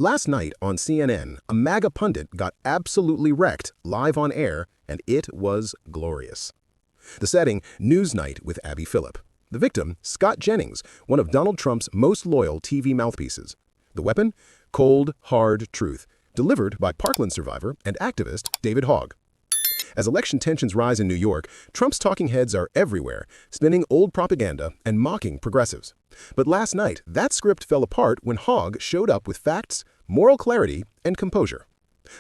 Last night on CNN, a MAGA pundit got absolutely wrecked live on air, and it was glorious. The setting, NewsNight with Abby Phillip. The victim, Scott Jennings, one of Donald Trump's most loyal TV mouthpieces. The weapon? Cold, hard truth, delivered by Parkland survivor and activist David Hogg. As election tensions rise in New York, Trump's talking heads are everywhere, spinning old propaganda and mocking progressives. But last night, that script fell apart when Hogg showed up with facts, moral clarity, and composure.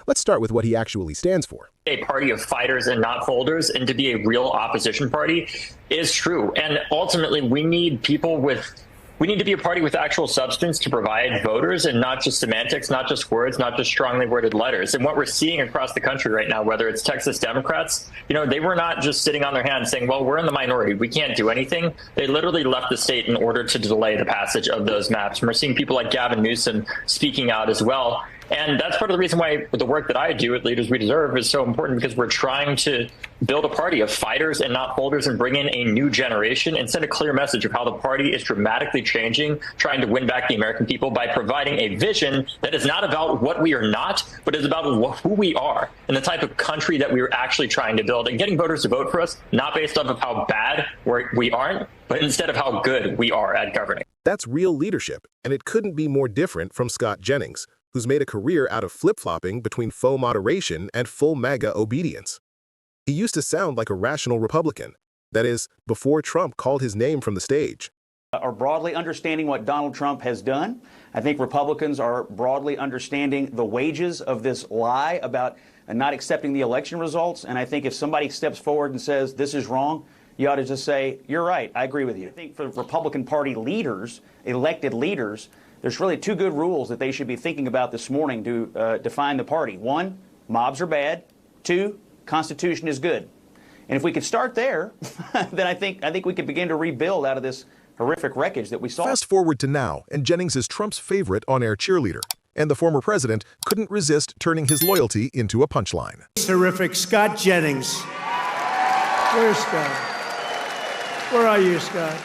Let's start with what he actually stands for. A party of fighters and not folders, and to be a real opposition party is true. And ultimately, we need to be a party with actual substance to provide voters, and not just semantics, not just words, not just strongly worded letters. And what we're seeing across the country right now, whether it's Texas Democrats, they were not just sitting on their hands saying, well, we're in the minority, we can't do anything. They literally left the state in order to delay the passage of those maps. And we're seeing people like Gavin Newsom speaking out as well. And that's part of the reason why the work that I do at Leaders We Deserve is so important, because we're trying to build a party of fighters and not folders and bring in a new generation and send a clear message of how the party is dramatically changing, trying to win back the American people by providing a vision that is not about what we are not, but is about who we are and the type of country that we are actually trying to build, and getting voters to vote for us, not based off of how bad we aren't, but instead of how good we are at governing. That's real leadership, and it couldn't be more different from Scott Jennings, who's made a career out of flip-flopping between faux moderation and full MAGA obedience. He used to sound like a rational Republican, that is, before Trump called his name from the stage. Are broadly understanding what Donald Trump has done. I think Republicans are broadly understanding the wages of this lie about not accepting the election results. And I think if somebody steps forward and says this is wrong, you ought to just say, you're right, I agree with you. I think for Republican Party leaders, elected leaders, there's really two good rules that they should be thinking about this morning to define the party. One, mobs are bad. Two, Constitution is good. And if we could start there, then I think we could begin to rebuild out of this horrific wreckage that we saw. Fast forward to now, and Jennings is Trump's favorite on-air cheerleader, and the former president couldn't resist turning his loyalty into a punchline. Terrific. Scott Jennings. Where's Scott? Where are you, Scott?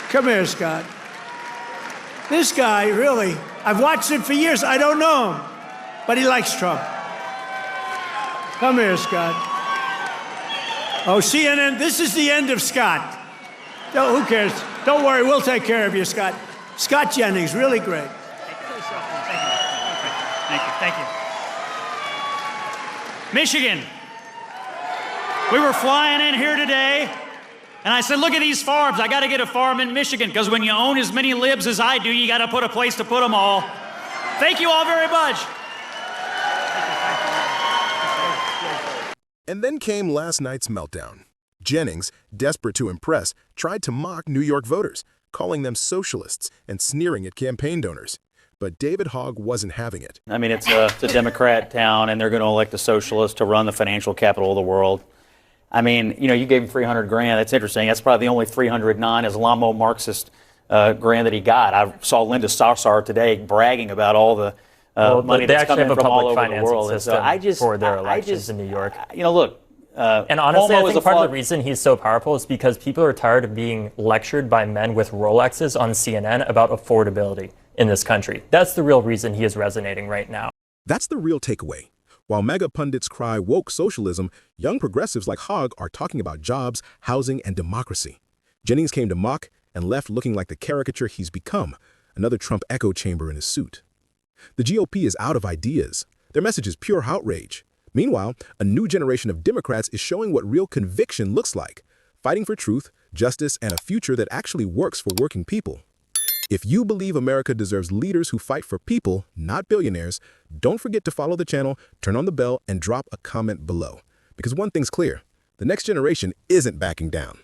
Come here, Scott. This guy, really, I've watched him for years. I don't know him, but he likes Trump. Come here, Scott. Oh, CNN, this is the end of Scott. Who cares? Don't worry, we'll take care of you, Scott. Scott Jennings, really great. Thank you. Michigan. We were flying in here today, and I said, look at these farms. I got to get a farm in Michigan, because when you own as many libs as I do, you got to put a place to put them all. Thank you all very much. And then came last night's meltdown. Jennings, desperate to impress, tried to mock New York voters, calling them socialists and sneering at campaign donors. But David Hogg wasn't having it. I mean, it's a Democrat town, and they're going to elect a socialist to run the financial capital of the world. I mean, you gave him $300 grand. That's interesting. That's probably the only 300 non-Islamo Marxist grand that he got. I saw Linda Sarsour today bragging about all the money that's coming from all over the world. So for their elections in New York. Look. And honestly, I think part of the reason he's so powerful is because people are tired of being lectured by men with Rolexes on CNN about affordability in this country. That's the real reason he is resonating right now. That's the real takeaway. While MAGA pundits cry woke socialism, young progressives like Hogg are talking about jobs, housing, and democracy. Jennings came to mock and left looking like the caricature he's become, another Trump echo chamber in his suit. The GOP is out of ideas. Their message is pure outrage. Meanwhile, a new generation of Democrats is showing what real conviction looks like, fighting for truth, justice, and a future that actually works for working people. If you believe America deserves leaders who fight for people, not billionaires, don't forget to follow the channel, turn on the bell, and drop a comment below. Because one thing's clear, the next generation isn't backing down.